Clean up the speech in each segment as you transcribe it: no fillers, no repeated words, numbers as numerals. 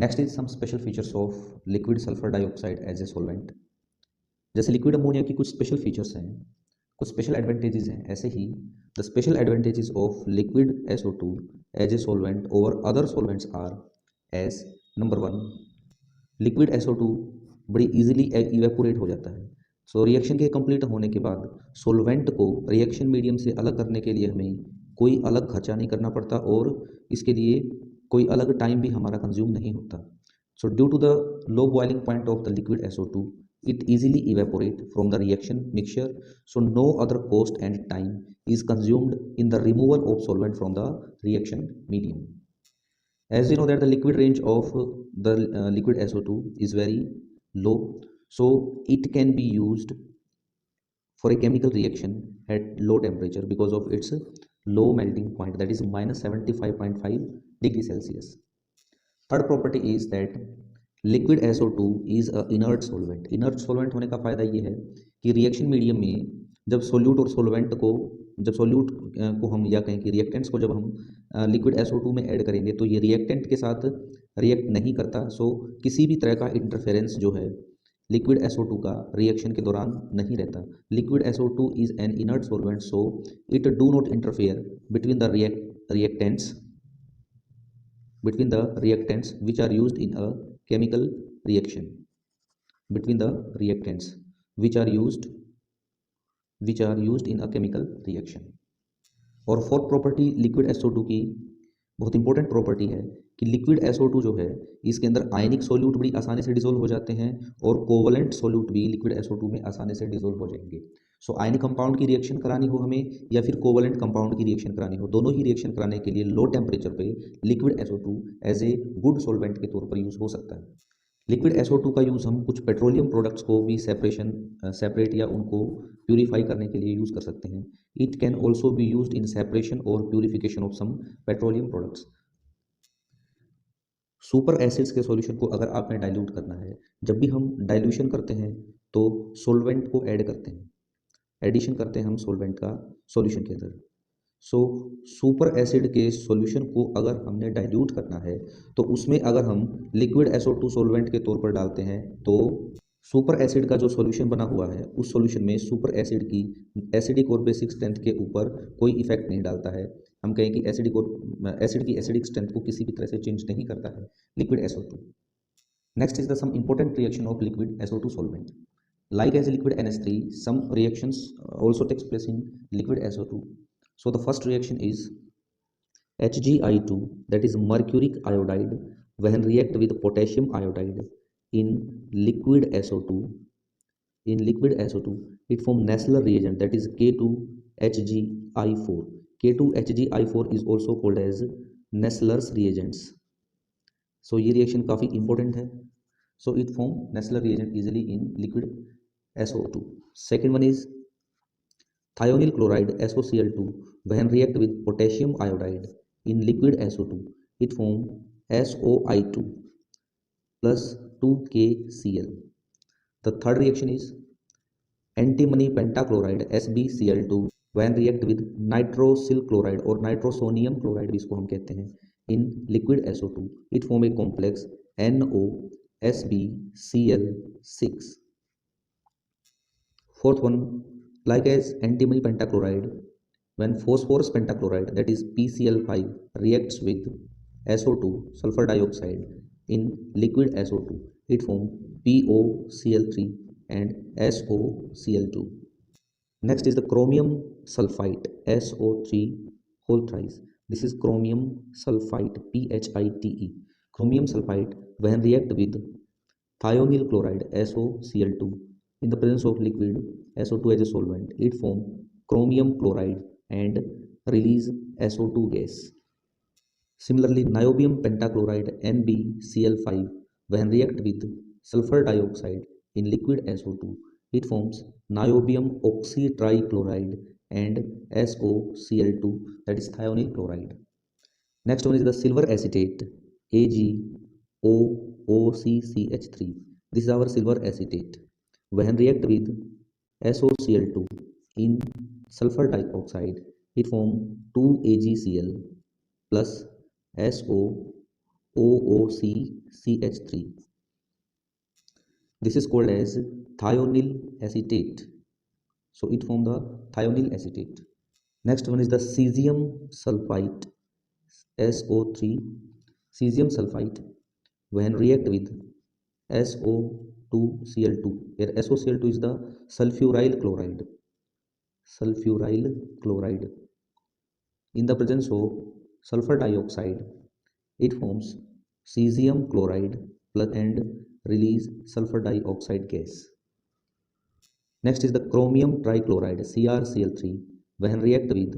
Next is some special features of liquid sulphur dioxide as a solvent. जैसे liquid ammonia की कुछ special features हैं, कुछ special advantages हैं, ऐसे ही the special advantages of liquid SO2 as a solvent over other solvents are as number 1, liquid SO2 बड़ी easily evaporate हो जाता है। सो रिएक्शन के कंप्लीट होने के बाद सॉल्वेंट को रिएक्शन मीडियम से अलग करने के लिए हमें कोई अलग खर्चा नहीं करना पड़ता और इसके लिए कोई अलग टाइम भी हमारा कंज्यूम नहीं होता। So due to the low boiling point of the liquid SO2, it easily evaporate from the reaction mixture, so no other cost and time is consumed in the removal of solvent from the reaction medium. As you know that the liquid range of the liquid SO2 is very low, so it can be used for a chemical reaction at low temperature because of its low melting point, that is minus 75.5 degree Celsius. Third property is that liquid SO2 is a inert solvent. Inert solvent होने का फ़ायदा ये है कि reaction medium में जब solute और solvent को जब सोल्यूट को हम या कहें कि रिएक्टेंट्स को जब हम लिक्विड SO2 में ऐड करेंगे तो ये रिएक्टेंट के साथ रिएक्ट नहीं करता। सो किसी भी तरह का इंटरफेरेंस जो है लिक्विड SO2 का रिएक्शन के दौरान नहीं रहता। Liquid SO2 is an inert solvent, so it do not interfere between the reactants which are used in a chemical reaction, between the reactants which are used in a chemical reaction. और fourth property liquid SO2 की बहुत important property है कि liquid SO2 जो है इसके अंदर आयनिक solute बड़ी आसानी से डिसोल्व हो जाते हैं और कोवलेंट सोल्यूट भी लिक्विड SO2 में आसानी से डिसोल्व हो जाएंगे। सो आयनिक कंपाउंड की रिएक्शन करानी हो हमें या फिर कोवलेंट कंपाउंड की रिएक्शन करानी हो, दोनों ही रिएक्शन कराने के लिए लो टेम्परेचर पे liquid SO2 as a good solvent के तौर पर यूज़ हो सकता है। लिक्विड SO2 का यूज़ हम कुछ पेट्रोलियम प्रोडक्ट्स को भी सेपरेट या उनको प्यूरीफाई करने के लिए यूज़ कर सकते हैं। It can also be used in separation और purification of some petroleum products. Super acids के सॉल्यूशन को अगर आपने डाइल्यूट करना है, जब भी हम डाइल्यूशन करते हैं तो सॉल्वेंट को ऐड करते हैं, एडिशन करते हैं हम सॉल्वेंट का सॉल्यूशन के अंदर। सो सुपर एसिड के सॉल्यूशन को अगर हमने डाइल्यूट करना है तो उसमें अगर हम लिक्विड SO2 सॉल्वेंट के तौर पर डालते हैं तो सुपर एसिड का जो सॉल्यूशन बना हुआ है उस सॉल्यूशन में सुपर एसिड की एसिडिक और बेसिक स्ट्रेंथ के ऊपर कोई इफेक्ट नहीं डालता है। हम कहें कि एसिड की एसिडिक स्ट्रेंथ को किसी भी तरह से चेंज नहीं करता है liquid SO2। Next is the some important reaction of liquid SO2 solvent. Like as liquid NH3, some reactions also takes place in liquid SO2. So the first reaction is HgI2, that is mercuric iodide, when react with potassium iodide in liquid SO2. In liquid SO2, it form Nessler reagent, that is K2HgI4. K2HgI4 is also called as Nessler's reagents. So ये reaction काफ़ी important है। So it form Nessler reagent easily in liquid SO2. Second one is thionyl chloride SOCl2, when react with potassium iodide in liquid SO2, it form SOI2 plus 2KCl. The third reaction is antimony pentachloride SbCl2, when react with nitrosyl chloride और nitrosonium chloride भी इसको हम कहते हैं in liquid SO2, it form a complex NOSbCl6. Fourth one, like as antimony pentachloride, when phosphorus pentachloride, that is PCl5, reacts with SO2 sulfur dioxide in liquid SO2, it forms POCl3 and SOCl2. Next is the chromium sulfite SO3 whole thrice. This is chromium sulfite PHITE. Chromium sulfite when react with thionyl chloride SOCl2 in the presence of liquid SO2 as a solvent, it form chromium chloride and release SO2 gas. Similarly, niobium pentachloride NbCl5 when react with sulfur dioxide in liquid SO2, it forms niobium oxytrichloride and SOCl2, that is thionyl chloride. Next one is the silver acetate AgOOCCH3. This is our silver acetate. When react with SOCl2 in sulfur dioxide, it form 2AgCl plus SO OOCCH3. This is called as thionyl acetate. So it forms the thionyl acetate. Next one is the cesium sulfite, SO3. Cesium sulfite when react with SO2Cl2. Here SOCl2 is the sulfuryl chloride. Sulfuryl chloride. In the presence of sulfur dioxide, it forms cesium chloride plus and release sulfur dioxide gas. Next is the chromium trichloride, CrCl3. When react with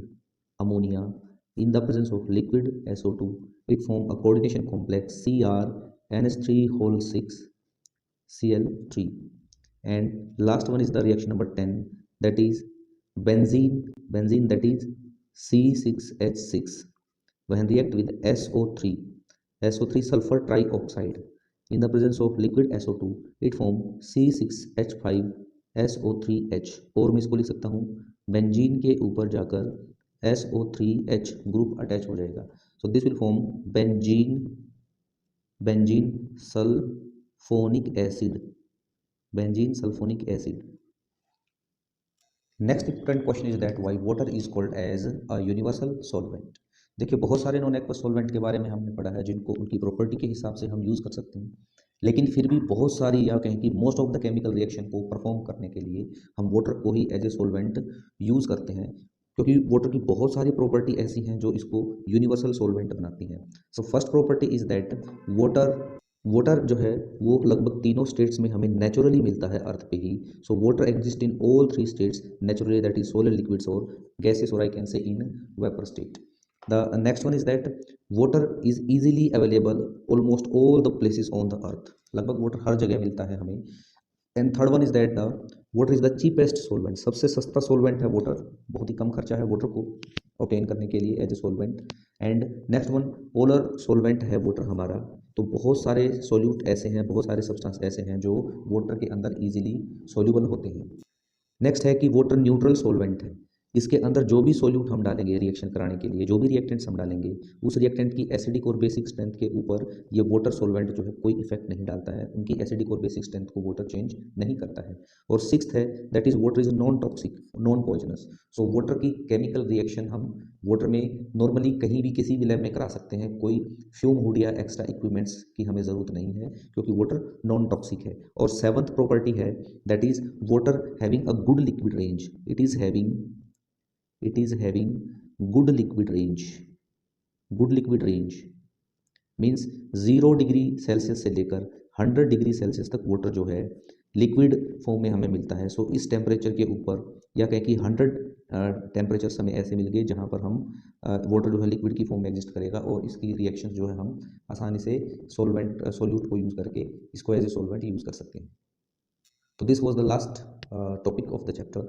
ammonia in the presence of liquid SO2, it forms a coordination complex CrNH3(6)Cl3. And last one is the reaction number 10, that is benzene that is C6H6. When react with SO3 sulfur trioxide in the presence of liquid SO2, it forms C6H5SO3H. और मैं इसको लिख सकता हूँ benzene के ऊपर जाकर SO3H group attach हो जाएगा. So this will form benzene sulfonic acid. Benzene sulfonic acid. Next important question is that why water is called as a universal solvent. देखिए बहुत सारे नॉन एक्वस सॉल्वेंट के बारे में हमने पढ़ा है जिनको उनकी प्रॉपर्टी के हिसाब से हम यूज़ कर सकते हैं, लेकिन फिर भी बहुत सारी या कहें कि most of the chemical reaction को परफॉर्म करने के लिए हम वाटर को ही एज ए सॉल्वेंट यूज़ करते हैं, क्योंकि वाटर की बहुत सारी प्रॉपर्टी ऐसी हैं जो इसको यूनिवर्सल सॉल्वेंट बनाती हैं. So first property is that water जो है वो लगभग तीनों स्टेट्स में हमें नेचुरली मिलता है अर्थ पे ही. So water exist in all 3 states naturally, that is solid, liquids और गैसेस, और I can say in vapour state. The next one is that water is easily available almost all the places on the earth. लगभग water हर जगह मिलता है हमें. And third one is that the water is the cheapest solvent. सबसे सस्ता solvent है water. बहुत ही कम खर्चा है वाटर को ऑब्टेन करने के लिए as a solvent. And next one polar solvent है वाटर हमारा. तो बहुत सारे सोल्यूट ऐसे हैं, बहुत सारे सब्सटेंस ऐसे हैं जो वाटर के अंदर इजीली सोल्यूबल होते हैं. नेक्स्ट है कि वाटर न्यूट्रल सोलवेंट है. इसके अंदर जो भी सोल्यूट हम डालेंगे रिएक्शन कराने के लिए, जो भी रिएक्टेंट्स हम डालेंगे, उस रिएक्टेंट की एसिडिक और बेसिक स्ट्रेंथ के ऊपर ये वाटर सोलवेंट जो है कोई इफेक्ट नहीं डालता है. उनकी एसिडिक और बेसिक स्ट्रेंथ को वाटर चेंज नहीं करता है. और सिक्स्थ है that is water is non toxic, non poisonous. So water की केमिकल रिएक्शन हम वाटर में नॉर्मली कहीं भी किसी भी लैब में करा सकते हैं. कोई फ्यूम हुड या एक्स्ट्रा इक्विपमेंट्स की हमें ज़रूरत नहीं है, क्योंकि वाटर नॉन टॉक्सिक है. और सेवंथ प्रॉपर्टी है that is water having a good liquid range. It is having good liquid range. Good liquid range means 0 degree Celsius से लेकर 100 डिग्री सेल्सियस तक वाटर जो है लिक्विड फॉर्म में हमें मिलता है. सो इस टेम्परेचर के ऊपर या कहें कि 100 टेम्परेचर्स हमें ऐसे मिल गए जहाँ पर हम वाटर जो है लिक्विड की फॉर्म में एग्जिस्ट करेगा, और इसकी रिएक्शन जो है हम आसानी से सोल्यूट को यूज़ करके इसको एज ए सोलवेंट यूज़ कर सकते हैं. तो this was the last topic of the chapter.